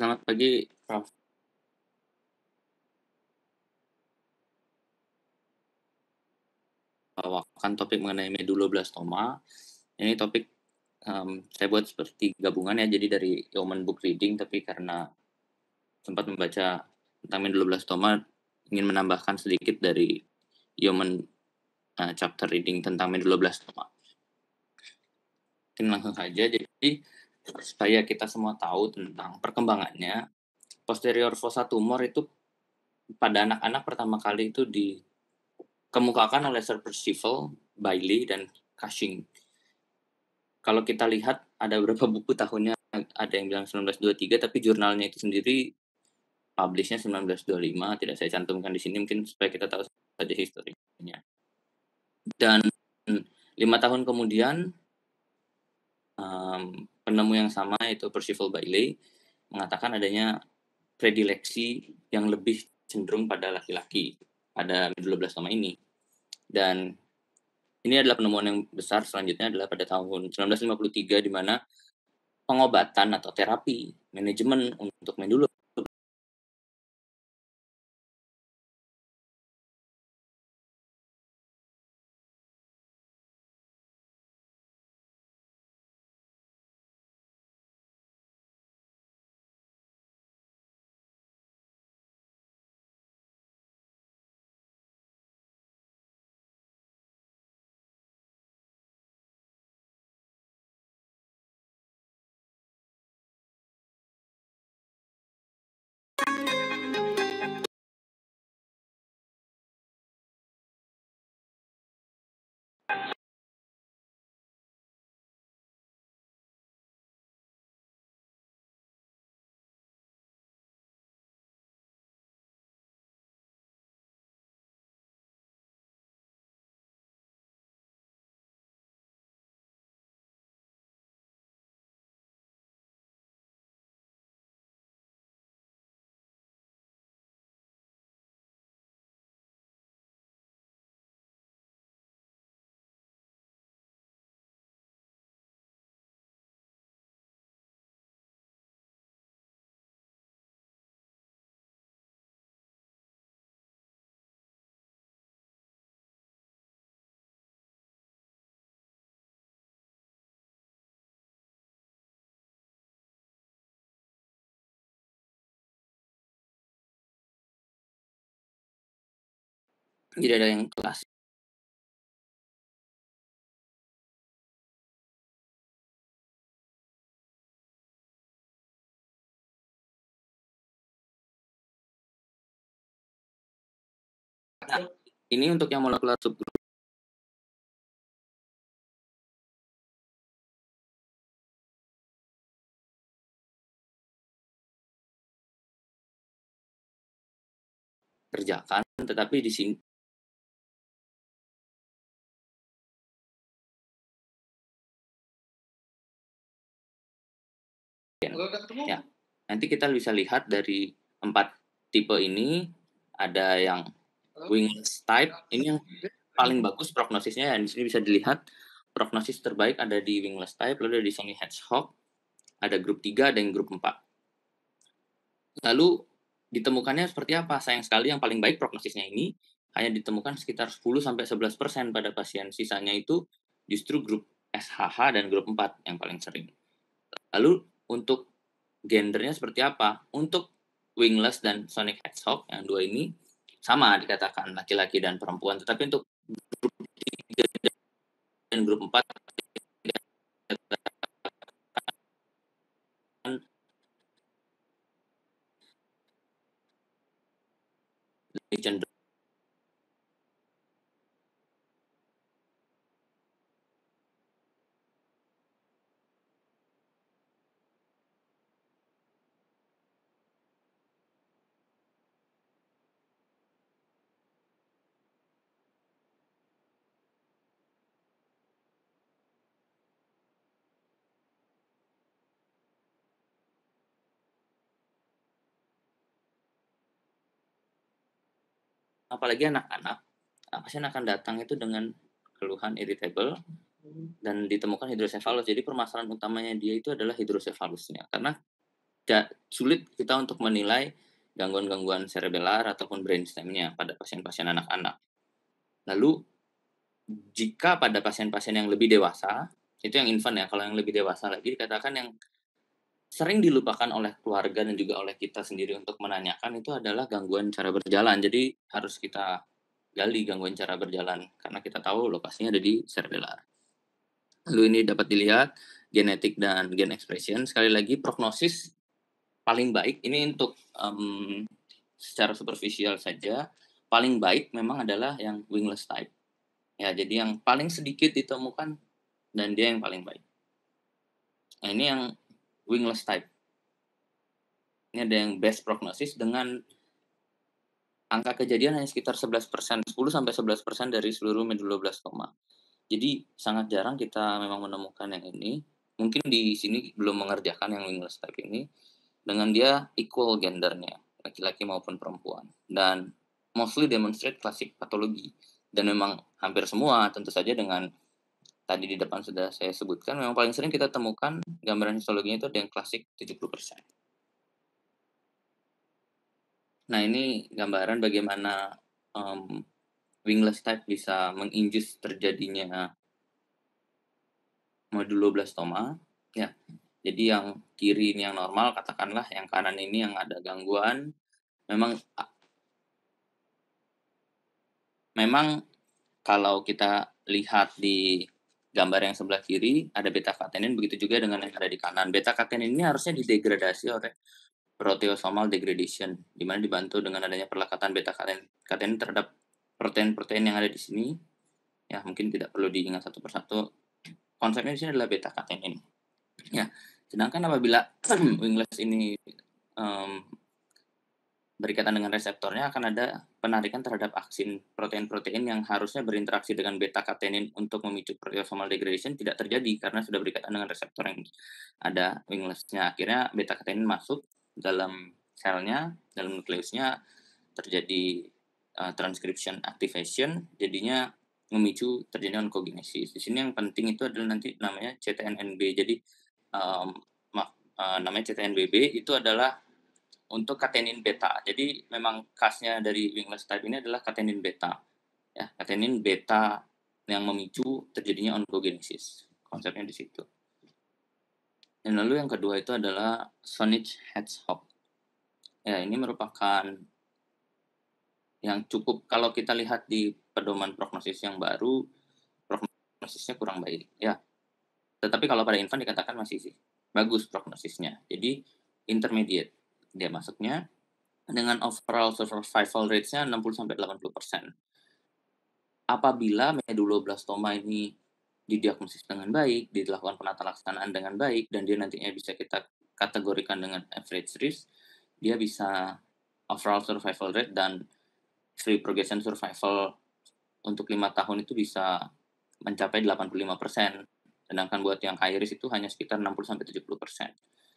Selamat pagi, Prof. Bawakan topik mengenai medulloblastoma. Ini topik saya buat seperti gabungan ya, jadi dari Human Book Reading, tapi karena sempat membaca tentang medulloblastoma, ingin menambahkan sedikit dari Human chapter reading tentang medulloblastoma. Mungkin langsung saja, jadi supaya kita semua tahu tentang perkembangannya, posterior fossa tumor itu pada anak-anak pertama kali itu dikemukakan oleh Sir Percival Bailey dan Cushing. Kalau kita lihat ada beberapa buku tahunnya, ada yang bilang 1923, tapi jurnalnya itu sendiri publish-nya 1925, tidak saya cantumkan di sini mungkin supaya kita tahu saja historinya. Dan 5 tahun kemudian penemu yang sama yaitu Percival Bailey mengatakan adanya predileksi yang lebih cenderung pada laki-laki pada medulloblastoma ini. Dan ini adalah penemuan yang besar selanjutnya adalah pada tahun 1953 di mana pengobatan atau terapi manajemen untuk medulloblastoma jadi ada yang kelas. Nah, ini untuk yang molekular subgroup. Kerjakan, tetapi di sini ya, nanti kita bisa lihat dari 4 tipe ini ada yang wingless type, ini yang paling bagus prognosisnya, dan di sini bisa dilihat prognosis terbaik ada di wingless type, lalu ada di Sony Hedgehog, ada grup 3, ada yang grup 4. Lalu ditemukannya seperti apa? Sayang sekali yang paling baik prognosisnya ini hanya ditemukan sekitar 10-11% pada pasien. Sisanya itu justru grup SHH dan grup 4 yang paling sering. Lalu untuk gendernya seperti apa? Untuk wingless dan Sonic Hedgehog yang dua ini sama dikatakan laki-laki dan perempuan, tetapi untuk grup 3 dan grup 4 cenderung. Apalagi anak-anak, pasien akan datang itu dengan keluhan irritable dan ditemukan hidrosefalus. Jadi permasalahan utamanya dia itu adalah hidrosefalusnya. Karena sulit kita untuk menilai gangguan-gangguan cerebellar ataupun brainstem-nya pada pasien-pasien anak-anak. Lalu jika pada pasien-pasien yang lebih dewasa, itu yang infant ya, kalau yang lebih dewasa lagi dikatakan yang sering dilupakan oleh keluarga dan juga oleh kita sendiri untuk menanyakan itu adalah gangguan cara berjalan. Jadi harus kita gali gangguan cara berjalan karena kita tahu lokasinya ada di cerebellar. Lalu ini dapat dilihat genetik dan gen expression. Sekali lagi prognosis paling baik ini untuk secara superficial saja, paling baik memang adalah yang wingless type. Ya, jadi yang paling sedikit ditemukan dan dia yang paling baik. Nah, ini yang wingless type. Ini ada yang best prognosis dengan angka kejadian hanya sekitar 11%, 10-11% dari seluruh medulloblastoma. Jadi sangat jarang kita memang menemukan yang ini. Mungkin di sini belum mengerjakan yang wingless type ini dengan dia equal gendernya, laki-laki maupun perempuan. Dan mostly demonstrate classic pathology. Dan memang hampir semua tentu saja dengan tadi di depan sudah saya sebutkan, memang paling sering kita temukan gambaran histologinya itu ada yang klasik 70%. Nah, ini gambaran bagaimana wingless type bisa menginduce terjadinya medulloblastoma. Ya, jadi yang kiri ini yang normal, katakanlah yang kanan ini yang ada gangguan. Memang kalau kita lihat di gambar yang sebelah kiri ada beta catenin, begitu juga dengan yang ada di kanan. Beta catenin ini harusnya didegradasi oleh proteosomal degradation, di mana dibantu dengan adanya perlekatan beta catenin terhadap protein-protein yang ada di sini. Ya, mungkin tidak perlu diingat satu persatu. Konsepnya di sini adalah beta catenin. Ya, sedangkan apabila wingless ini berikatan dengan reseptornya akan ada penarikan terhadap aksin protein-protein yang harusnya berinteraksi dengan beta catenin untuk memicu proteosomal degradation tidak terjadi karena sudah berikatan dengan reseptor yang ada wingless-nya. Akhirnya beta catenin masuk dalam selnya, dalam nukleusnya terjadi transcription activation, jadinya memicu terjadinya oncogenesis. Di sini yang penting itu adalah nanti namanya CTNNB. Jadi namanya CTNBB itu adalah untuk catenin beta. Jadi memang khasnya dari wingless type ini adalah catenin beta. Ya, catenin beta yang memicu terjadinya oncogenesis. Konsepnya di situ. Dan lalu yang kedua itu adalah Saunich-Hedgehog. Ya, ini merupakan yang cukup kalau kita lihat di pedoman prognosis yang baru, prognosisnya kurang baik. Ya, tetapi kalau pada infant dikatakan masih sih bagus prognosisnya. Jadi intermediate dia masuknya dengan overall survival rate-nya 60-80%. Apabila medulloblastoma ini didiagnosis dengan baik, dilakukan penata laksanaan dengan baik, dan dia nantinya bisa kita kategorikan dengan average risk, dia bisa overall survival rate dan free progression survival untuk 5 tahun itu bisa mencapai 85%. Sedangkan buat yang high risk itu hanya sekitar 60-70%.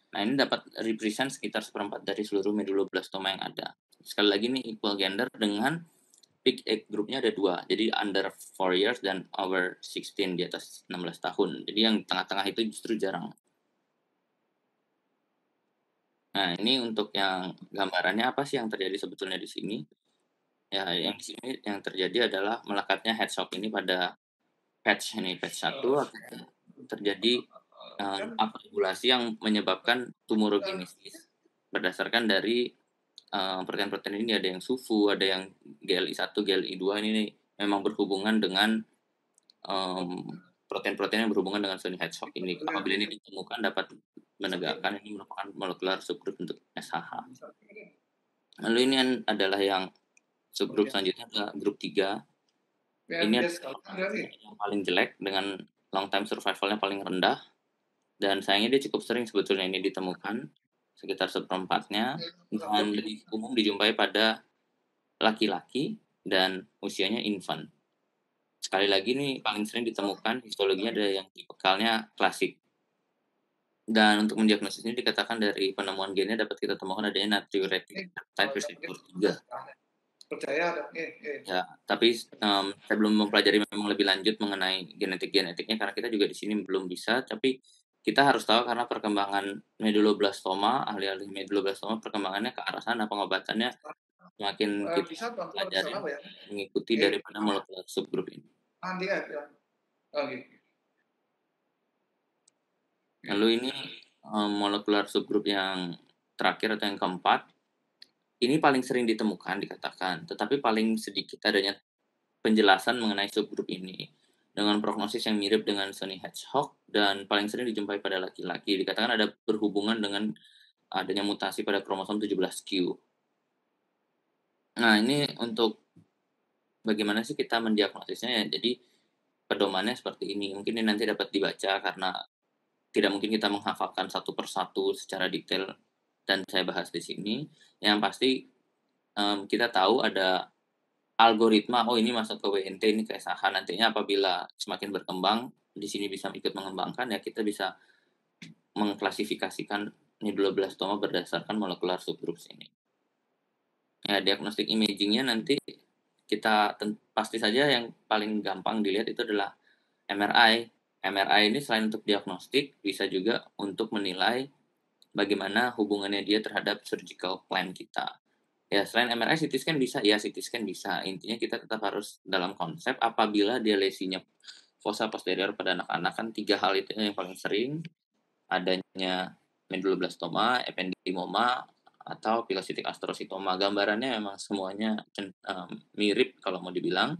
Nah, ini dapat represent sekitar seperempat dari seluruh medulloblastoma yang ada. Sekali lagi nih equal gender dengan peak age groupnya ada 2. Jadi under 4 years dan over 16 di atas 16 tahun. Jadi yang tengah-tengah itu justru jarang. Nah, ini untuk yang gambarannya apa sih yang terjadi sebetulnya di sini? Ya, yang di sini yang terjadi adalah melekatnya Hedgehog ini pada patch 1 terjadi upregulasi yang menyebabkan tumorogenesis berdasarkan dari protein-protein ini ada yang SUFU, ada yang GLI1, GLI2 ini memang berhubungan dengan protein-protein yang berhubungan dengan Sony Hedgehog ini. Apabila ini ditemukan dapat menegakkan ini merupakan molekular subgroup untuk SHH. Lalu ini adalah yang subgroup selanjutnya adalah grup 3. Ini adalah yang paling jelek dengan long time survival-nya paling rendah. Dan sayangnya dia cukup sering sebetulnya ini ditemukan, sekitar seperempatnya, dan lebih umum dijumpai pada laki-laki dan usianya infant. Sekali lagi nih paling sering ditemukan histologinya ada yang tipikalnya klasik. Dan untuk mendiagnosis ini dikatakan dari penemuan gennya dapat kita temukan adanya natriuretic type receptor 3. Ya, tapi saya belum mempelajari memang lebih lanjut mengenai genetiknya karena kita juga di sini belum bisa, tapi kita harus tahu karena perkembangan medulloblastoma, ahli-ahli medulloblastoma perkembangannya ke arah sana, pengobatannya semakin kita Bisa bantuan pelajarin, apa ya? mengikuti Oke, daripada molekular subgroup ini. nanti aja. Oke. Lalu ini molekular subgroup yang terakhir atau yang keempat, ini paling sering ditemukan dikatakan, tetapi paling sedikit adanya penjelasan mengenai subgroup ini. Dengan prognosis yang mirip dengan Sony Hedgehog dan paling sering dijumpai pada laki-laki, dikatakan ada berhubungan dengan adanya mutasi pada kromosom 17q. Nah, ini untuk bagaimana sih kita mendiagnosisnya ya. Jadi pedomannya seperti ini. Mungkin ini nanti dapat dibaca karena tidak mungkin kita menghafalkan satu persatu secara detail dan saya bahas di sini. Yang pasti kita tahu ada algoritma, oh ini masuk ke WNT, ini ke SAH. Nantinya apabila semakin berkembang, di sini bisa ikut mengembangkan, ya kita bisa mengklasifikasikan medulloblastoma berdasarkan molekular subgroup ini. Ya, diagnostik imagingnya nanti kita pasti saja yang paling gampang dilihat itu adalah MRI. MRI ini selain untuk diagnostik, bisa juga untuk menilai bagaimana hubungannya dia terhadap surgical plan kita. Ya, selain MRI, CT scan bisa, ya CT scan bisa. Intinya kita tetap harus dalam konsep apabila dia lesinya fossa posterior pada anak-anak, kan 3 hal itu yang paling sering, adanya medulloblastoma, ependymoma, atau pilocytic astrositoma. Gambarannya memang semuanya mirip kalau mau dibilang.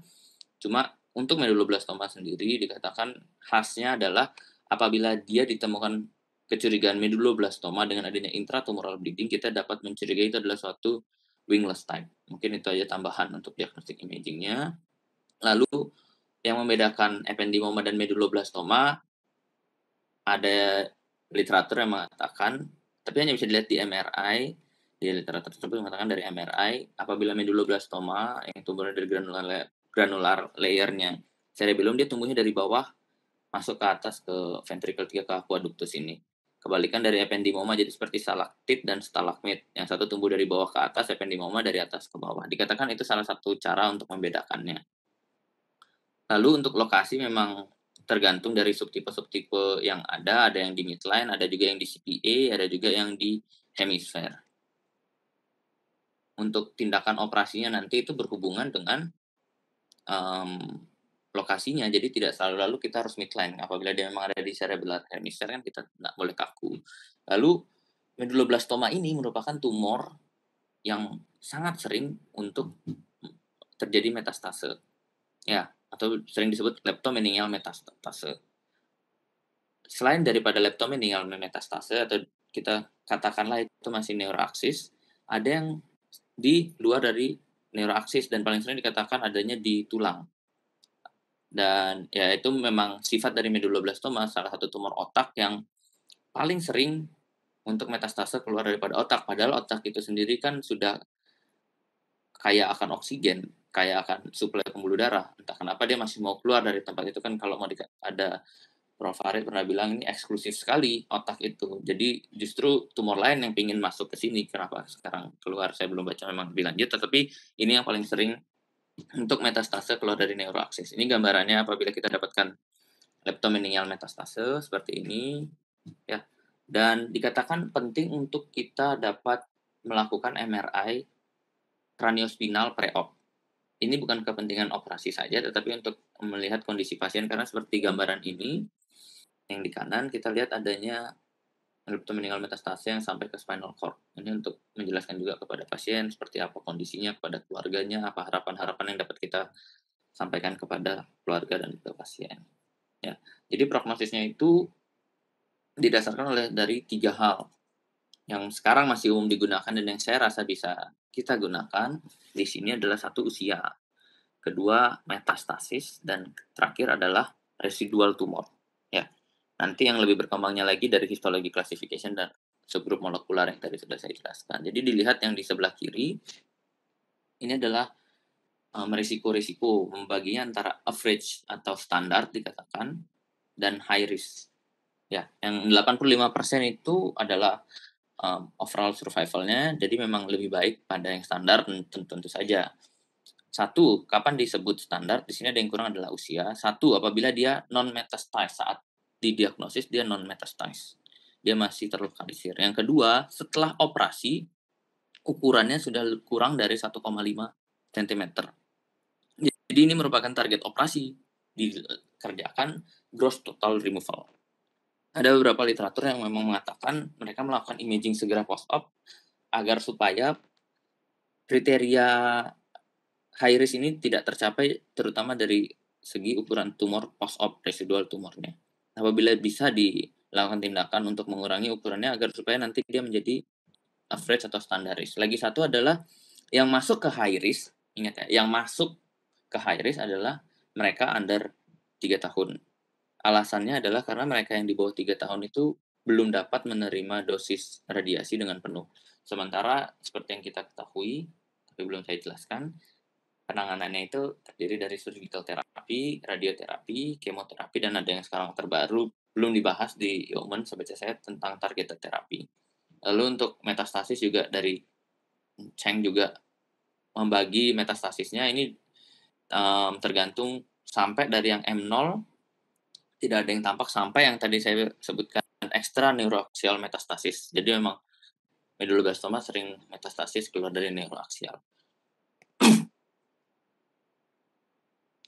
Cuma untuk medulloblastoma sendiri dikatakan khasnya adalah apabila dia ditemukan kecurigaan medulloblastoma dengan adanya intratumoral bleeding, kita dapat mencurigai itu adalah suatu wingless type. Mungkin itu aja tambahan untuk diagnostik imagingnya. Lalu yang membedakan ependymoma dan medulloblastoma, ada literatur yang mengatakan, tapi hanya bisa dilihat di MRI, di literatur tersebut mengatakan dari MRI, apabila medulloblastoma yang tumbuhnya dari granular layernya cerebellum, dia tumbuhnya dari bawah masuk ke atas ke ventricle 3 ke aqueductus ini. Kebalikan dari ependymoma jadi seperti stalaktit dan stalagmit. Yang satu tumbuh dari bawah ke atas, ependymoma dari atas ke bawah. Dikatakan itu salah satu cara untuk membedakannya. Lalu untuk lokasi memang tergantung dari subtipe-subtipe yang ada yang di midline, ada juga yang di CPA, ada juga yang di hemisfer. Untuk tindakan operasinya nanti itu berhubungan dengan lokasinya, jadi tidak selalu lalu kita harus midline. Apabila dia memang ada di cerebellar hemisphere kan kita nggak boleh kaku. Lalu medulloblastoma ini merupakan tumor yang sangat sering untuk terjadi metastase, ya, atau sering disebut leptomeningeal metastase. Selain daripada leptomeningeal metastase atau kita katakanlah itu masih neuroaksis, ada yang di luar dari neuroaksis dan paling sering dikatakan adanya di tulang. Dan ya itu memang sifat dari medulloblastoma, salah satu tumor otak yang paling sering untuk metastase keluar daripada otak. Padahal otak itu sendiri kan sudah kaya akan oksigen, kaya akan suplai pembuluh darah. Entah kenapa dia masih mau keluar dari tempat itu, kan kalau mau ada Prof. Farid pernah bilang ini eksklusif sekali otak itu. Jadi justru tumor lain yang ingin masuk ke sini. Kenapa sekarang keluar? Saya belum baca memang lebih lanjut, tetapi ini yang paling sering untuk metastase keluar dari neuroaksis. Ini gambarannya apabila kita dapatkan leptomeningeal metastase seperti ini, ya. Dan dikatakan penting untuk kita dapat melakukan MRI kraniospinal pre-op. Ini bukan kepentingan operasi saja, tetapi untuk melihat kondisi pasien karena seperti gambaran ini, yang di kanan kita lihat adanya leptomeningeal metastase yang sampai ke spinal cord. Ini untuk menjelaskan juga kepada pasien seperti apa kondisinya, kepada keluarganya, apa harapan-harapan yang dapat kita sampaikan kepada keluarga dan ke pasien. Ya, jadi prognosisnya itu didasarkan oleh dari 3 hal yang sekarang masih umum digunakan dan yang saya rasa bisa kita gunakan di sini adalah satu usia, kedua metastasis, dan terakhir adalah residual tumor. Ya, nanti yang lebih berkembangnya lagi dari histologi classification dan subgrup molekular yang tadi sudah saya jelaskan. Jadi dilihat yang di sebelah kiri ini adalah risiko-risiko, membaginya antara average atau standar dikatakan dan high risk. Ya, yang 85% itu adalah overall survival-nya, jadi memang lebih baik pada yang standar tentu saja. Satu, kapan disebut standar? Di sini ada yang kurang adalah usia. Satu, apabila dia non metastase saat didiagnosis dia non-metastase. Dia masih terlokalisir. Yang kedua, setelah operasi, ukurannya sudah kurang dari 1,5 cm. Jadi ini merupakan target operasi, dikerjakan gross total removal. Ada beberapa literatur yang memang mengatakan mereka melakukan imaging segera post-op agar supaya kriteria high risk ini tidak tercapai, terutama dari segi ukuran tumor post-op, residual tumornya. Apabila bisa dilakukan tindakan untuk mengurangi ukurannya agar supaya nanti dia menjadi average atau standaris. Lagi satu adalah yang masuk ke high risk, ingat ya, yang masuk ke high risk adalah mereka under 3 tahun. Alasannya adalah karena mereka yang di bawah 3 tahun itu belum dapat menerima dosis radiasi dengan penuh. Sementara seperti yang kita ketahui, tapi belum saya jelaskan, penanganannya itu terdiri dari surgical terapi, radioterapi, kemoterapi, dan ada yang sekarang terbaru belum dibahas di Yeoman sebaca saya tentang targeted terapi. Lalu untuk metastasis juga dari Cheng juga membagi metastasisnya ini tergantung sampai dari yang M0 tidak ada yang tampak sampai yang tadi saya sebutkan ekstra neuroaxial metastasis. Jadi memang medulloblastoma sering metastasis keluar dari neuroaxial.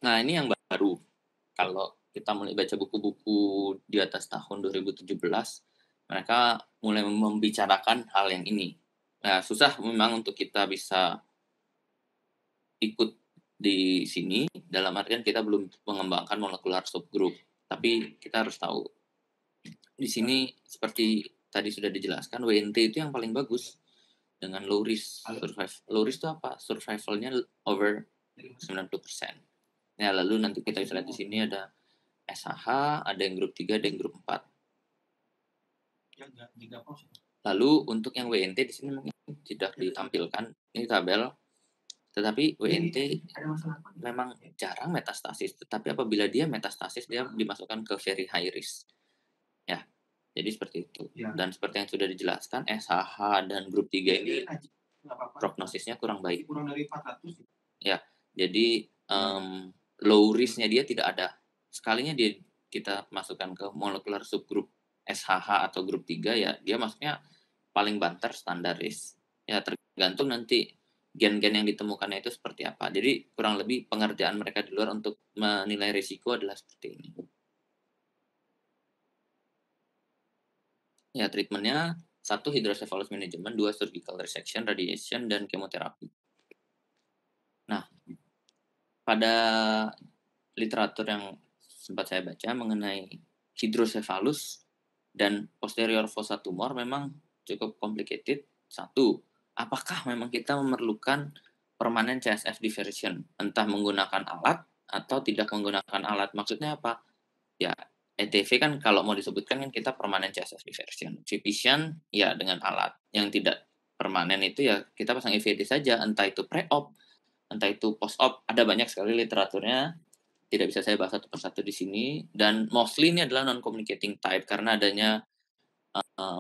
Nah, ini yang baru. Kalau kita mulai baca buku-buku di atas tahun 2017, mereka mulai membicarakan hal yang ini. Nah, susah memang untuk kita bisa ikut di sini, dalam artian kita belum mengembangkan molekular subgroup. Tapi kita harus tahu, di sini seperti tadi sudah dijelaskan, WNT itu yang paling bagus dengan low risk survival. Low risk itu apa? Survivalnya over 90%. Ya, lalu nanti kita bisa lihat di sini ada SHH, ada yang grup 3, ada yang grup 4. Lalu untuk yang WNT di sini mungkin tidak ditampilkan, ini tabel. Tetapi WNT memang jarang metastasis, tetapi apabila dia metastasis dia dimasukkan ke very high risk. Ya. Jadi seperti itu. Dan seperti yang sudah dijelaskan, SHH dan grup 3 ini prognosisnya kurang baik. Kurang dari 400. Ya. Jadi low risk-nya dia tidak ada. Sekalinya kita masukkan ke molekular subgroup SHH atau grup 3 ya, dia masuknya paling banter standar risk. Ya tergantung nanti gen-gen yang ditemukannya itu seperti apa. Jadi kurang lebih pengerjaan mereka di luar untuk menilai risiko adalah seperti ini. Ya, treatmentnya 1 hydrocephalus management, 2 surgical resection, radiation, dan kemoterapi. Nah, pada literatur yang sempat saya baca mengenai hydrocephalus dan posterior fossa tumor memang cukup complicated. 1, apakah memang kita memerlukan permanent CSF diversion, entah menggunakan alat atau tidak menggunakan alat. Maksudnya apa? Ya, ETV kan kalau mau disebutkan kan kita permanent CSF diversion. Vipision ya dengan alat. Yang tidak permanen itu ya kita pasang IVD saja, entah itu pre-op, entah itu post-op. Ada banyak sekali literaturnya, tidak bisa saya bahas satu persatu di sini, dan mostly ini adalah non-communicating type karena adanya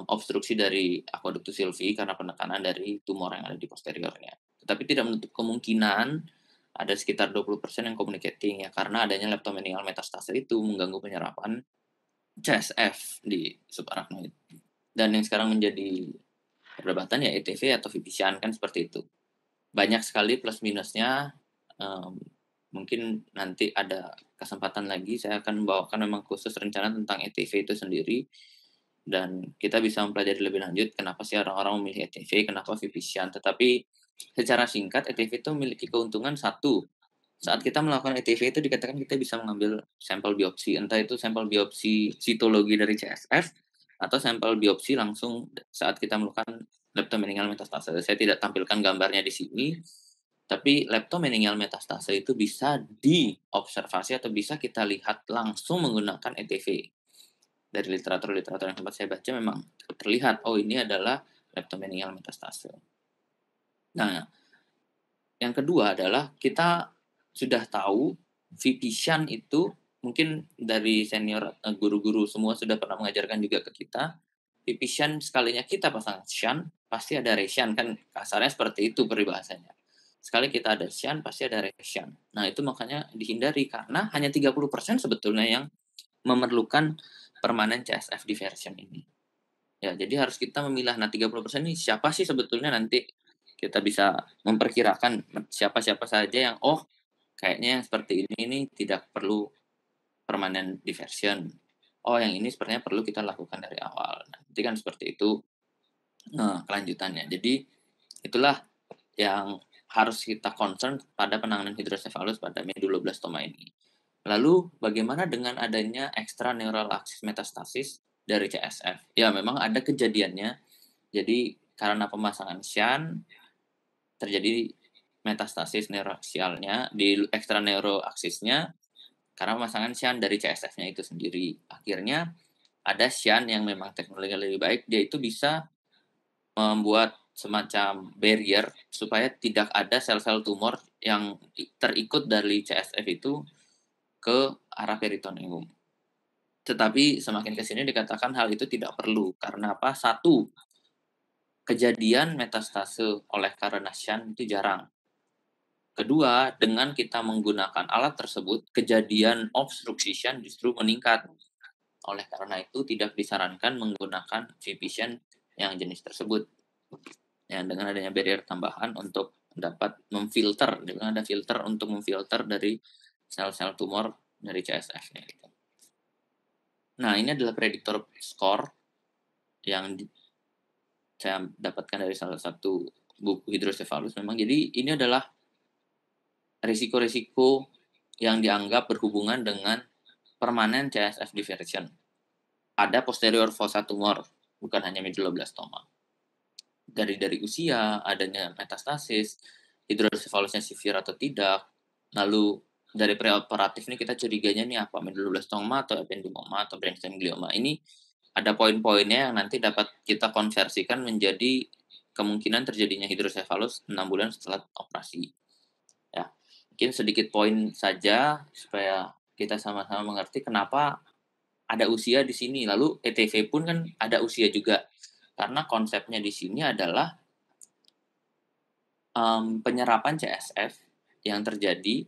obstruksi dari aqueductus sylvii karena penekanan dari tumor yang ada di posteriornya. Tetapi tidak menutup kemungkinan ada sekitar 20% yang communicating ya karena adanya leptomeningeal metastase itu mengganggu penyerapan CSF di subarachnoid. Dan yang sekarang menjadi perdebatan ya ETV atau Vipisan kan seperti itu. Banyak sekali plus minusnya. Mungkin nanti ada kesempatan lagi saya akan membawakan memang khusus rencana tentang ETV itu sendiri. Dan kita bisa mempelajari lebih lanjut kenapa sih orang-orang memilih ETV, kenapa Vipisan. Tetapi secara singkat ETV itu memiliki keuntungan 1. Saat kita melakukan ETV itu dikatakan kita bisa mengambil sampel biopsi, entah itu sampel biopsi sitologi dari CSF atau sampel biopsi langsung saat kita melakukan leptomeningeal metastase. Saya tidak tampilkan gambarnya di sini, tapi leptomeningeal metastase itu bisa diobservasi atau bisa kita lihat langsung menggunakan ETV. Dari literatur-literatur yang sempat saya baca memang terlihat, oh ini adalah leptomeningeal metastase. Nah, yang kedua adalah kita sudah tahu Vipisan itu mungkin dari senior guru-guru semua sudah pernah mengajarkan juga ke kita. Vipisan sekalinya kita pasang shunt pasti ada reshunt, kan kasarnya seperti itu peribahasanya. Sekali kita ada shunt pasti ada reshunt. Nah, itu makanya dihindari karena hanya 30% sebetulnya yang memerlukan permanen CSF diversion ini. Ya, jadi harus kita memilah. Nah, 30% ini siapa sih sebetulnya nanti kita bisa memperkirakan siapa-siapa saja yang, oh, kayaknya yang seperti ini nih tidak perlu permanent diversion. Oh, yang ini sepertinya perlu kita lakukan dari awal. Nah, nanti kan seperti itu kelanjutannya. Jadi itulah yang harus kita concern pada penanganan hidrosefalus pada meduloblastoma ini. Lalu bagaimana dengan adanya extra neural axis metastasis dari CSF? Ya, memang ada kejadiannya. Jadi karena pemasangan shunt terjadi metastasis neuroaksialnya di extra neuroaksisnya karena pemasangan shunt dari CSF-nya itu sendiri. Akhirnya ada shunt yang memang teknologinya lebih baik, dia itu bisa membuat semacam barrier supaya tidak ada sel-sel tumor yang terikut dari CSF itu ke arah peritoneum. Tetapi semakin ke sini dikatakan hal itu tidak perlu. Karena apa? Satu, kejadian metastase oleh karena shunt itu jarang. Kedua, dengan kita menggunakan alat tersebut, kejadian obstruksi shunt justru meningkat. Oleh karena itu, tidak disarankan menggunakan VP-shunt yang jenis tersebut. Ya, dengan adanya barrier tambahan untuk dapat memfilter, dengan ada filter untuk memfilter dari sel-sel tumor dari CSF-nya. Nah, ini adalah prediktor skor yang saya dapatkan dari salah satu buku hidrosefalus memang. Jadi ini adalah risiko-risiko yang dianggap berhubungan dengan permanen CSF diversion. Ada posterior fossa tumor, bukan hanya medulloblastoma. Dari usia, adanya metastasis, hidrosefalusnya severe atau tidak, lalu dari preoperatif ini kita curiganya nih apa, medulloblastoma atau ependymoma atau brainstem glioma. Ini ada poin-poinnya yang nanti dapat kita konversikan menjadi kemungkinan terjadinya hidrosefalus 6 bulan setelah operasi. Ya, mungkin sedikit poin saja supaya kita sama-sama mengerti kenapa ada usia di sini. Lalu ETV pun kan ada usia juga. Karena konsepnya di sini adalah penyerapan CSF yang terjadi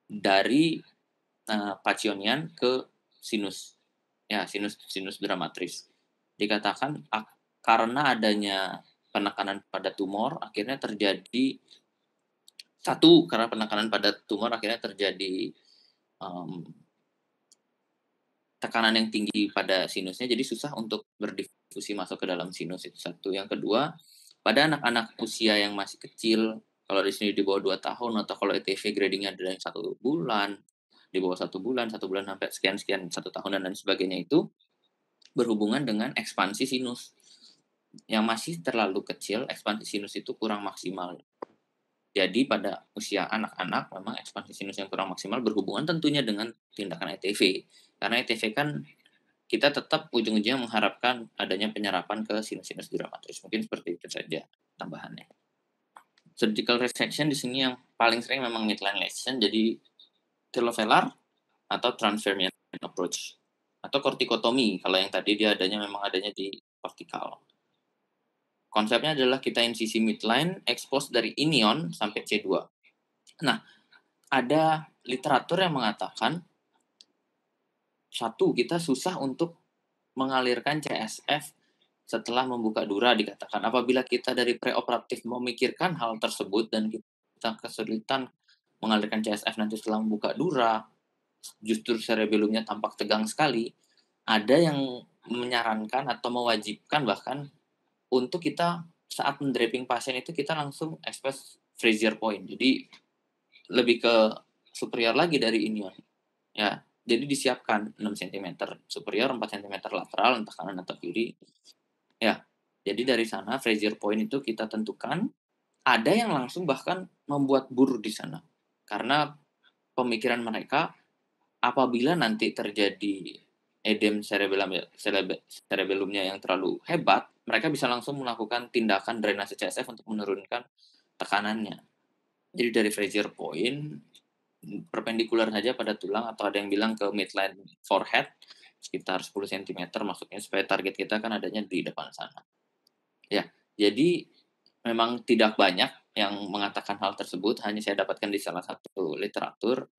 dari pachyonian ke sinus. Ya, sinus dramatris. Dikatakan karena adanya penekanan pada tumor akhirnya terjadi karena penekanan pada tumor akhirnya terjadi tekanan yang tinggi pada sinusnya, jadi susah untuk berdifusi masuk ke dalam sinus, itu satu. Yang kedua, pada anak-anak usia yang masih kecil, kalau di sini di bawah 2 tahun, atau kalau ETV gradingnya adalah 1 bulan, di bawah 1 bulan sampai sekian-sekian, 1 tahunan dan sebagainya, itu berhubungan dengan ekspansi sinus. Yang masih terlalu kecil, ekspansi sinus itu kurang maksimal. Jadi pada usia anak-anak memang ekspansi sinus yang kurang maksimal berhubungan tentunya dengan tindakan ETV. Karena ETV kan kita tetap ujung-ujungnya mengharapkan adanya penyerapan ke sinus-sinus dramatris. Mungkin seperti itu saja tambahannya. Surgical resection di sini yang paling sering memang midline lesion, jadi tilovelar atau transfemoral approach atau kortikotomi kalau yang tadi dia memang adanya di kortikal. Konsepnya adalah kita insisi midline, expose dari inion sampai C2. Nah, ada literatur yang mengatakan, satu, kita susah untuk mengalirkan CSF setelah membuka dura, dikatakan. Apabila kita dari preoperatif memikirkan hal tersebut dan kita kesulitan mengalirkan CSF nanti setelah membuka dura, justru cerebellumnya tampak tegang sekali, ada yang menyarankan atau mewajibkan bahkan untuk kita saat mendraping pasien itu kita langsung expose Frazier point. Jadi lebih ke superior lagi dari inion. Ya, jadi disiapkan 6 cm superior, 4 cm lateral entah kanan atau kiri. Ya. Jadi dari sana Frazier point itu kita tentukan. Ada yang langsung bahkan membuat bur di sana. Karena pemikiran mereka apabila nanti terjadi edem cerebellumnya yang terlalu hebat, mereka bisa langsung melakukan tindakan drainase CSF untuk menurunkan tekanannya. Jadi dari Frazier point perpendikular saja pada tulang, atau ada yang bilang ke midline forehead sekitar 10 cm masuknya, supaya target kita kan adanya di depan sana. Ya, jadi memang tidak banyak yang mengatakan hal tersebut, hanya saya dapatkan di salah satu literatur.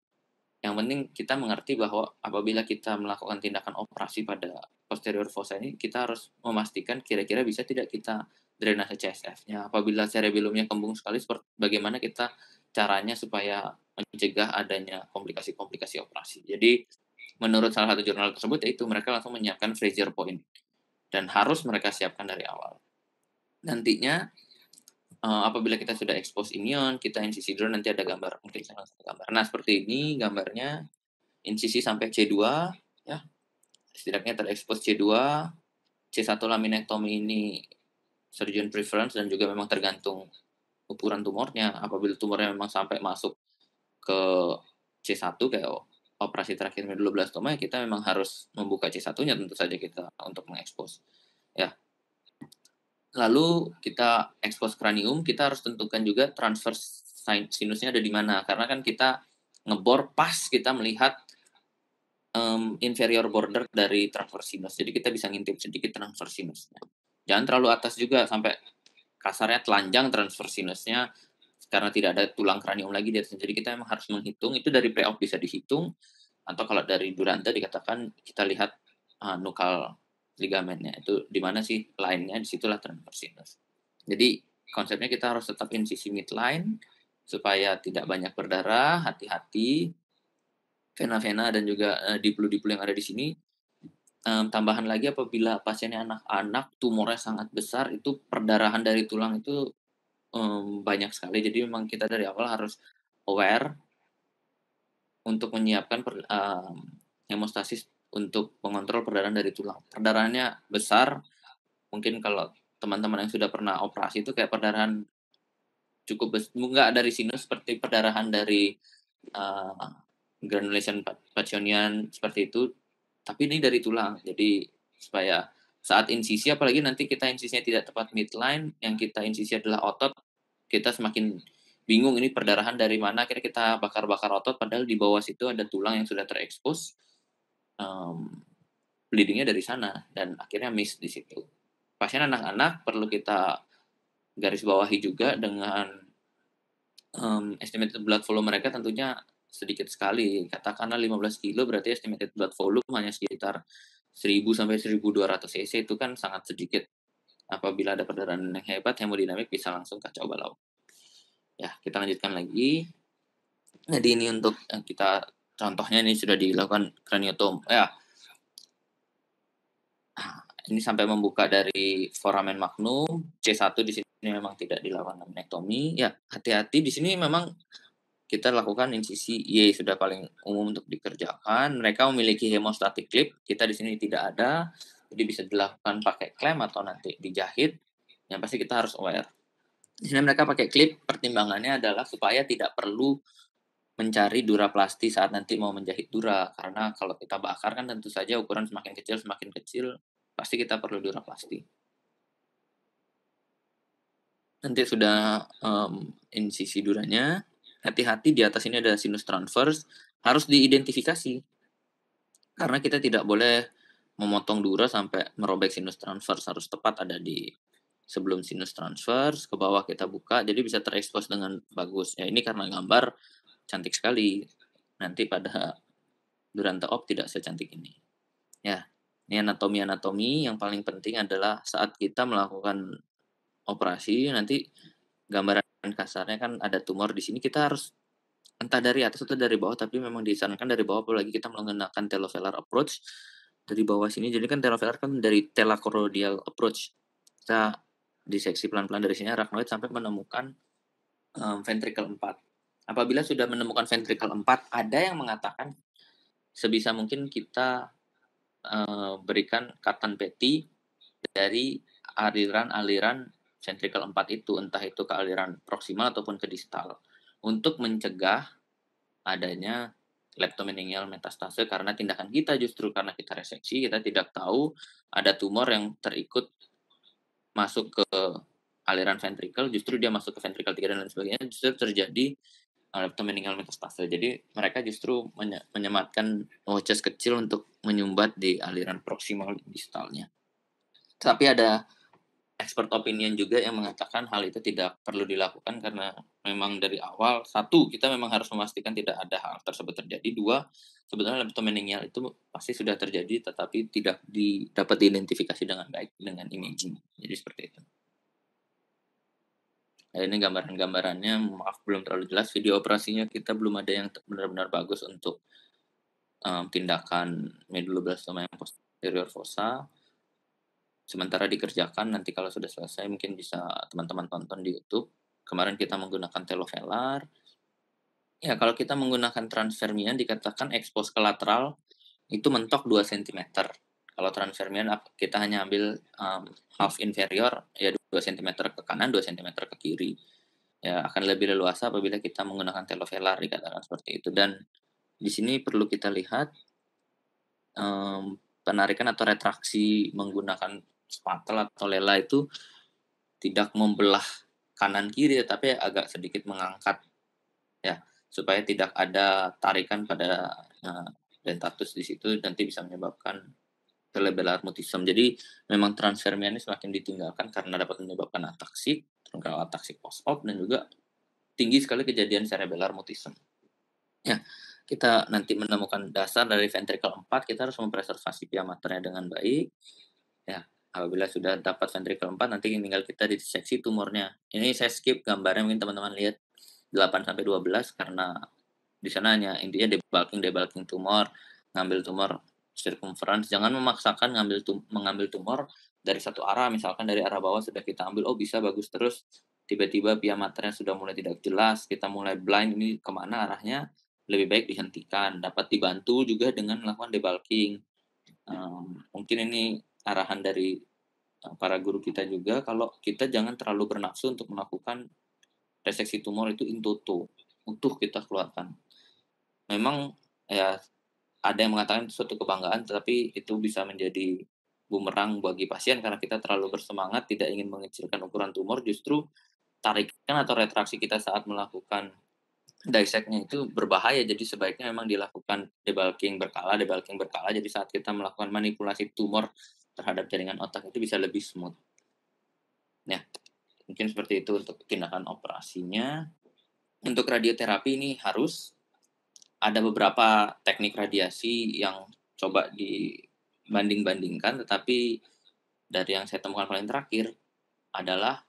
Yang penting kita mengerti bahwa apabila kita melakukan tindakan operasi pada posterior fossa ini, kita harus memastikan kira-kira bisa tidak kita drainase CSF-nya. Apabila cerebellumnya kembung sekali, bagaimana kita caranya supaya mencegah adanya komplikasi-komplikasi operasi. Jadi menurut salah satu jurnal tersebut, yaitu mereka langsung menyiapkan Fraser point dan harus mereka siapkan dari awal. Nantinya apabila kita sudah expose imun, kita insisi dulu, nanti ada gambar, mungkin saya langsung ke gambar. Nah, seperti ini gambarnya, insisi sampai C2, ya, setidaknya terekspos C2, C1 laminektomi ini surgeon preference dan juga memang tergantung ukuran tumornya. Apabila tumornya memang sampai masuk ke C1 kayak operasi terakhir medulloblastoma, ya kita memang harus membuka C1-nya tentu saja kita untuk mengekspos. Ya. Lalu kita expose cranium, kita harus tentukan juga transverse sinusnya ada di mana, karena kan kita ngebor pas kita melihat inferior border dari transverse sinus, jadi kita bisa ngintip sedikit transverse sinusnya. Jangan terlalu atas juga sampai kasarnya telanjang transverse sinusnya, karena tidak ada tulang kranium lagi di atasnya. Jadi kita memang harus menghitung, itu dari pre-op bisa dihitung, atau kalau dari Duranta dikatakan kita lihat nukal ligamennya itu di mana sih line-nya, disitulah transverse sinus. Jadi konsepnya kita harus tetap insisi midline supaya tidak banyak berdarah, hati-hati vena-vena dan juga diplu-diplu yang ada di sini. Tambahan lagi apabila pasiennya anak-anak, tumornya sangat besar, itu perdarahan dari tulang itu banyak sekali. Jadi memang kita dari awal harus aware untuk menyiapkan hemostasis untuk mengontrol perdarahan dari tulang. Perdarahannya besar, mungkin kalau teman-teman yang sudah pernah operasi itu kayak perdarahan cukup nggak dari sinus seperti perdarahan dari granulation Pacchionian seperti itu, tapi ini dari tulang. Jadi supaya saat insisi, apalagi nanti kita insisinya tidak tepat midline, yang kita insisi adalah otot, kita semakin bingung ini perdarahan dari mana, akhirnya kita bakar-bakar otot, padahal di bawah situ ada tulang yang sudah terekspos, bleedingnya dari sana, dan akhirnya miss di situ. Pasien anak-anak perlu kita garis bawahi juga dengan estimated blood volume mereka tentunya sedikit sekali. Katakanlah 15 kilo, berarti estimated blood volume hanya sekitar 1000 sampai 1200 cc, itu kan sangat sedikit. Apabila ada perdarahan yang hebat, hemodinamik bisa langsung kacau balau. Ya, kita lanjutkan lagi. Jadi ini untuk kita contohnya ini sudah dilakukan craniotom. Ya. Ini sampai membuka dari foramen magnum, C1 di sini memang tidak dilakukan laminektomi. Ya, hati-hati di sini memang kita lakukan insisi Y, sudah paling umum untuk dikerjakan. Mereka memiliki hemostatic clip, kita di sini tidak ada, jadi bisa dilakukan pakai klem atau nanti dijahit. Yang pasti kita harus aware. Di sini mereka pakai klip, pertimbangannya adalah supaya tidak perlu mencari duraplasti saat nanti mau menjahit dura, karena kalau kita bakar kan tentu saja ukuran semakin kecil, pasti kita perlu duraplasti. Nanti sudah insisi duranya, hati-hati di atas ini ada sinus transverse, harus diidentifikasi. Karena kita tidak boleh memotong dura sampai merobek sinus transverse, harus tepat ada di sebelum sinus transverse, ke bawah kita buka, jadi bisa terekspos dengan bagus. Ya ini karena gambar cantik sekali. Nanti pada Duranta op tidak secantik ini. Ya, ini anatomi yang paling penting adalah saat kita melakukan operasi, nanti gambaran kasarnya kan ada tumor di sini, kita harus entah dari atas atau dari bawah, tapi memang disarankan dari bawah, apalagi kita menggunakan telovelar approach dari bawah sini. Jadi kan telovelar kan dari telacrodial approach. Kita diseksi pelan-pelan dari sini arachnoid sampai menemukan ventricle 4. Apabila sudah menemukan ventricle 4, ada yang mengatakan sebisa mungkin kita berikan cotton patty dari aliran-aliran ventricle 4 itu, entah itu ke aliran proksimal ataupun ke distal, untuk mencegah adanya leptomeningeal metastase, karena tindakan kita justru karena kita reseksi, kita tidak tahu ada tumor yang terikut masuk ke aliran ventricle, justru dia masuk ke ventricle 3 dan lain sebagainya, justru terjadi leptomeningeal metastase. Jadi mereka justru menyematkan watches kecil untuk menyumbat di aliran proksimal distalnya. Tapi ada expert opinion juga yang mengatakan hal itu tidak perlu dilakukan karena memang dari awal, satu, kita memang harus memastikan tidak ada hal tersebut terjadi. Dua, sebetulnya leptomeningeal itu pasti sudah terjadi tetapi tidak dapat diidentifikasi dengan baik dengan imaging. Jadi seperti itu. Nah, ini gambaran-gambarannya, maaf belum terlalu jelas. Video operasinya kita belum ada yang benar-benar bagus untuk tindakan medulloblastoma yang posterior fossa. Sementara dikerjakan, nanti kalau sudah selesai mungkin bisa teman-teman tonton di YouTube. Kemarin kita menggunakan telovelar. Ya, kalau kita menggunakan transfermian dikatakan expose ke lateral itu mentok 2 cm. Kalau transfermian kita hanya ambil half inferior, ya 2 cm ke kanan, 2 cm ke kiri. Ya, akan lebih leluasa apabila kita menggunakan telovelar, dikatakan seperti itu. Dan di sini perlu kita lihat penarikan atau retraksi menggunakan spatel atau lela itu tidak membelah kanan kiri, tetapi agak sedikit mengangkat, ya, supaya tidak ada tarikan pada dentatus di situ, nanti bisa menyebabkan cerebellar mutisme. Jadi memang transfermia ini semakin ditinggalkan karena dapat menyebabkan ataksi, terutama ataksi post-op, dan juga tinggi sekali kejadian cerebellar mutisme. Ya, kita nanti menemukan dasar dari ventricle 4, kita harus mempreservasi pia maternya dengan baik. Ya, apabila sudah dapat ventricle 4, nanti tinggal kita diseksi tumornya. Ini saya skip gambarnya, mungkin teman-teman lihat 8-12 karena di sana hanya intinya debulking tumor, ngambil tumor circumference. Jangan memaksakan mengambil tumor dari satu arah, misalkan dari arah bawah sudah kita ambil, oh bisa bagus terus, tiba-tiba pia maternya sudah mulai tidak jelas, kita mulai blind, ini kemana arahnya, lebih baik dihentikan. Dapat dibantu juga dengan melakukan debulking. Mungkin ini arahan dari para guru kita juga, kalau kita jangan terlalu bernafsu untuk melakukan reseksi tumor itu in toto, utuh kita keluarkan. Memang ya ada yang mengatakan itu suatu kebanggaan, tetapi itu bisa menjadi bumerang bagi pasien karena kita terlalu bersemangat tidak ingin mengecilkan ukuran tumor, justru tarikan atau retraksi kita saat melakukan dissect-nya itu berbahaya. Jadi sebaiknya memang dilakukan debulking berkala. Jadi saat kita melakukan manipulasi tumor terhadap jaringan otak itu bisa lebih smooth. Ya, mungkin seperti itu untuk tindakan operasinya. Untuk radioterapi ini harus ada beberapa teknik radiasi yang coba dibanding-bandingkan, tetapi dari yang saya temukan paling terakhir adalah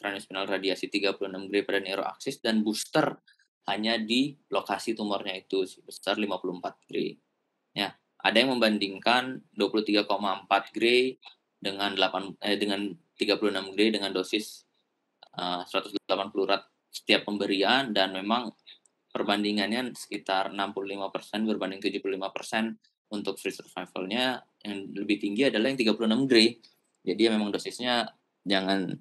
craniospinal radiasi 36 gray pada neuroaksis dan booster hanya di lokasi tumornya itu sebesar 54 gray. Ya, ada yang membandingkan 23,4 gray dengan 36 gray dengan dosis 180 rat setiap pemberian, dan memang perbandingannya sekitar 65% berbanding 75% untuk free survival-nya. Yang lebih tinggi adalah yang 36 gray. Jadi ya memang dosisnya jangan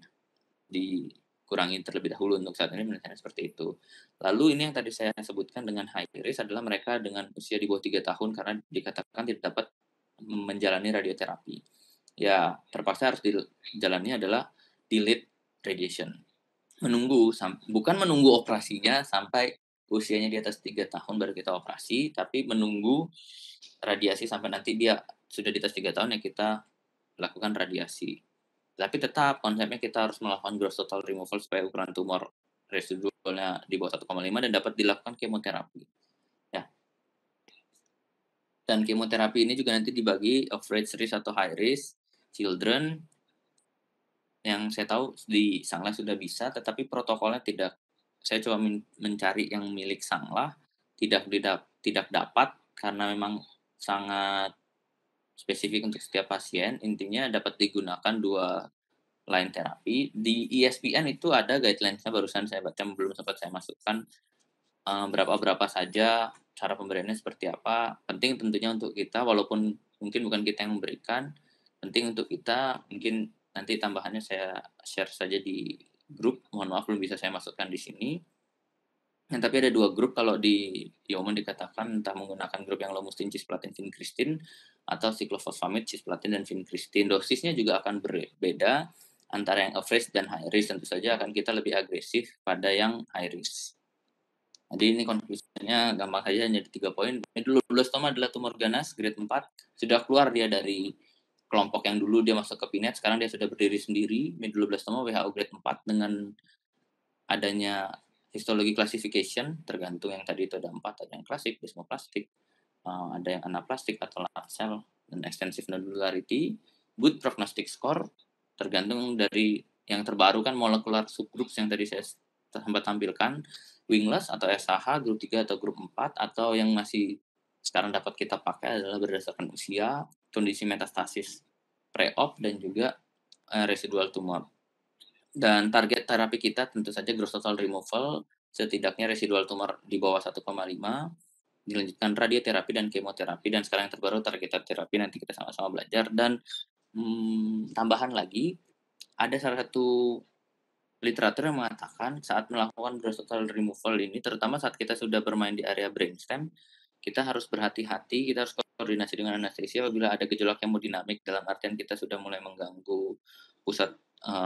dikurangi terlebih dahulu untuk saat ini, penelitiannya seperti itu. Lalu ini yang tadi saya sebutkan dengan high risk adalah mereka dengan usia di bawah 3 tahun karena dikatakan tidak dapat menjalani radioterapi. Ya, terpaksa harus dijalani adalah delayed radiation. Bukan menunggu operasinya sampai usianya di atas 3 tahun baru kita operasi, tapi menunggu radiasi sampai nanti dia sudah di atas 3 tahun ya kita lakukan radiasi. Tapi tetap konsepnya kita harus melakukan gross total removal supaya ukuran tumor residualnya di bawah 1,5 dan dapat dilakukan kemoterapi. Ya. Dan kemoterapi ini juga nanti dibagi average risk atau high risk, children, yang saya tahu di Sanglah sudah bisa, tetapi protokolnya tidak. Saya coba mencari yang milik Sanglah, tidak dapat karena memang sangat spesifik untuk setiap pasien. Intinya dapat digunakan 2 line terapi. Di ESPN itu ada guidelines-nya, barusan saya baca, belum sempat saya masukkan berapa saja, cara pemberiannya seperti apa. Penting tentunya untuk kita, walaupun mungkin bukan kita yang memberikan, penting untuk kita. Mungkin nanti tambahannya saya share saja di grup. Mohon maaf belum bisa saya masukkan di sini. Tapi ada 2 grup kalau di Yeoman dikatakan entah menggunakan grup yang lomustine, cisplatin, vincristine atau cyclophosphamide, cisplatin dan vincristine. Dosisnya juga akan berbeda antara yang average dan high risk. Tentu saja akan kita lebih agresif pada yang high risk. Jadi ini konklusinya gampang saja, hanya 3 poin. Medulloblastoma adalah tumor ganas grade 4. Sudah keluar dia dari kelompok yang dulu dia masuk ke PNET, sekarang dia sudah berdiri sendiri. Medulloblastoma WHO grade 4 dengan adanya histologi classification, tergantung yang tadi itu ada 4, ada yang klasik, desmoplastik, ada yang anaplastik atau large cell, dan extensive nodularity, good prognostic score, tergantung dari yang terbaru kan molecular subgroups yang tadi saya sempat tampilkan, wingless atau SAH, grup 3 atau grup 4, atau yang masih sekarang dapat kita pakai adalah berdasarkan usia, kondisi metastasis pre-op, dan juga residual tumor. Dan target terapi kita tentu saja gross total removal, setidaknya residual tumor di bawah 1,5, dilanjutkan radioterapi dan kemoterapi, dan sekarang yang terbaru targeted terapi, nanti kita sama-sama belajar. Dan tambahan lagi, ada salah satu literatur yang mengatakan saat melakukan gross total removal ini, terutama saat kita sudah bermain di area brainstem, kita harus berhati-hati, kita harus koordinasi dengan anestesi apabila ada gejolak hemodinamik, dalam artian kita sudah mulai mengganggu pusat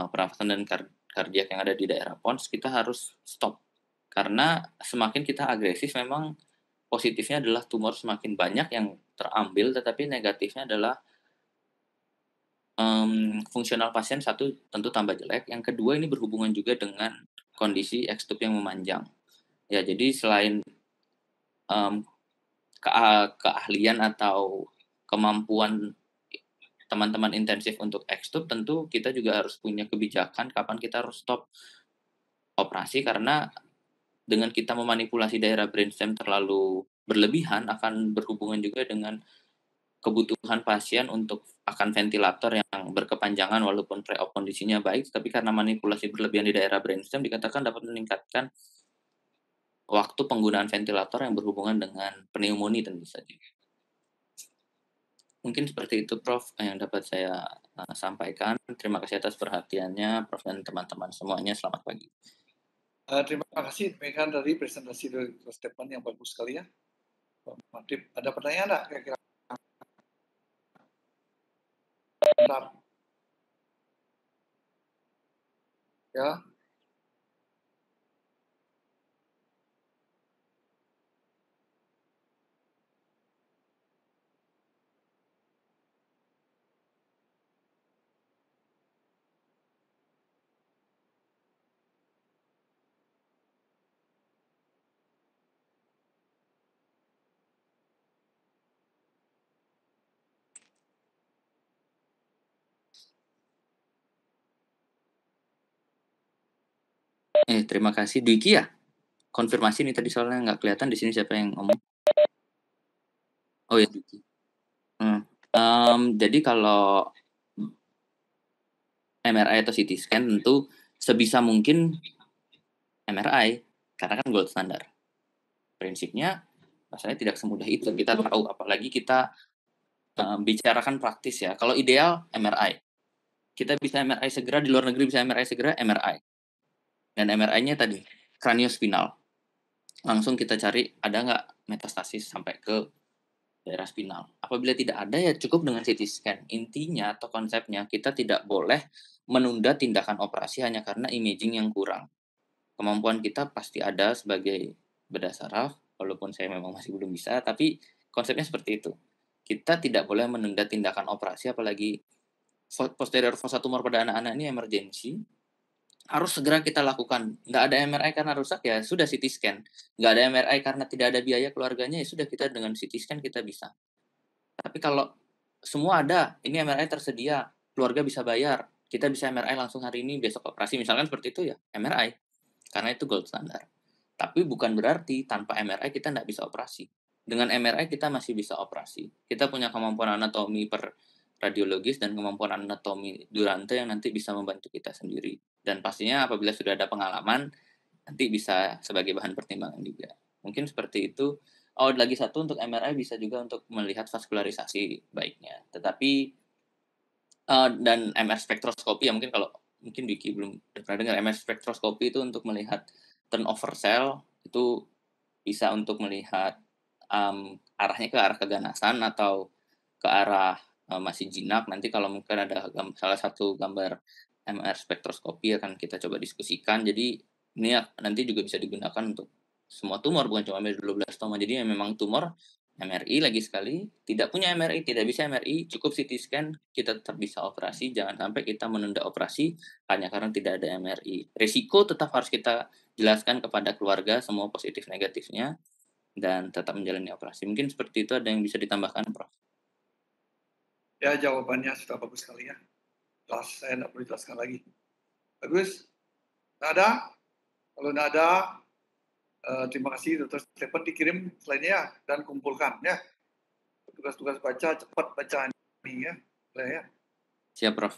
pernafasan dan kardiak yang ada di daerah pons, kita harus stop. Karena semakin kita agresif, memang positifnya adalah tumor semakin banyak yang terambil, tetapi negatifnya adalah fungsional pasien satu tentu tambah jelek, yang kedua ini berhubungan juga dengan kondisi ekstub yang memanjang. Ya, jadi selain keahlian atau kemampuan teman-teman intensif untuk ekstub, tentu kita juga harus punya kebijakan kapan kita harus stop operasi, karena dengan kita memanipulasi daerah brainstem terlalu berlebihan akan berhubungan juga dengan kebutuhan pasien untuk akan ventilator yang berkepanjangan walaupun pre-op kondisinya baik, tapi karena manipulasi berlebihan di daerah brainstem dikatakan dapat meningkatkan waktu penggunaan ventilator yang berhubungan dengan pneumonia tentu saja. Mungkin seperti itu Prof yang dapat saya sampaikan. Terima kasih atas perhatiannya Prof dan teman-teman semuanya. Selamat pagi. Terima kasih demikian dari presentasi dari Stefan yang bagus sekali ya. Pak Madip, ada pertanyaan nggak kira-kira? Bentar. Ya. Terima kasih Dwiki ya. Konfirmasi nih tadi soalnya nggak kelihatan di sini siapa yang ngomong. Oh ya Dwiki. Jadi kalau MRI atau CT scan tentu sebisa mungkin MRI karena kan gold standar. Prinsipnya masalahnya tidak semudah itu kita tahu, apalagi kita bicarakan praktis ya. Kalau ideal MRI. Kita bisa MRI segera, di luar negeri bisa MRI segera, MRI. Dan MRI-nya tadi kraniospinal. Langsung kita cari ada nggak metastasis sampai ke daerah spinal. Apabila tidak ada ya cukup dengan CT scan. Intinya atau konsepnya kita tidak boleh menunda tindakan operasi hanya karena imaging yang kurang. Kemampuan kita pasti ada sebagai bedah saraf, walaupun saya memang masih belum bisa, tapi konsepnya seperti itu. Kita tidak boleh menunda tindakan operasi, apalagi posterior fossa tumor pada anak-anak ini emergensi, harus segera kita lakukan. Nggak ada MRI karena rusak, ya sudah CT scan. Nggak ada MRI karena tidak ada biaya keluarganya, ya sudah kita dengan CT scan kita bisa. Tapi kalau semua ada, ini MRI tersedia, keluarga bisa bayar, kita bisa MRI langsung hari ini, besok operasi, misalkan seperti itu ya, MRI. Karena itu gold standar. Tapi bukan berarti tanpa MRI kita nggak bisa operasi. Dengan MRI kita masih bisa operasi. Kita punya kemampuan anatomi per radiologis dan kemampuan anatomi Durante yang nanti bisa membantu kita sendiri. Dan pastinya apabila sudah ada pengalaman, nanti bisa sebagai bahan pertimbangan juga. Mungkin seperti itu. Oh, lagi satu untuk MRI bisa juga untuk melihat vaskularisasi baiknya. Tetapi dan MR spektroskopi ya, mungkin kalau mungkin Diki belum pernah dengar MR spektroskopi itu untuk melihat turnover sel, itu bisa untuk melihat arahnya ke arah keganasan atau ke arah masih jinak. Nanti kalau mungkin ada salah satu gambar MR spektroskopi akan kita coba diskusikan. Jadi ini nanti juga bisa digunakan untuk semua tumor, bukan cuma meduloblastoma. Jadi memang tumor MRI lagi sekali, tidak punya MRI, tidak bisa MRI, cukup CT scan, kita tetap bisa operasi, jangan sampai kita menunda operasi hanya karena tidak ada MRI. Risiko tetap harus kita jelaskan kepada keluarga semua positif negatifnya dan tetap menjalani operasi. Mungkin seperti itu, ada yang bisa ditambahkan, Prof? Ya, jawabannya sudah bagus sekali ya. Jelas, saya tidak perlu jelaskan lagi. Bagus. Nada? Kalau nada, terima kasih Dr. Stephen, dikirim slide-nya ya, dan kumpulkan ya. Tugas-tugas baca, cepat baca ini ya. Ya. Siap, Prof.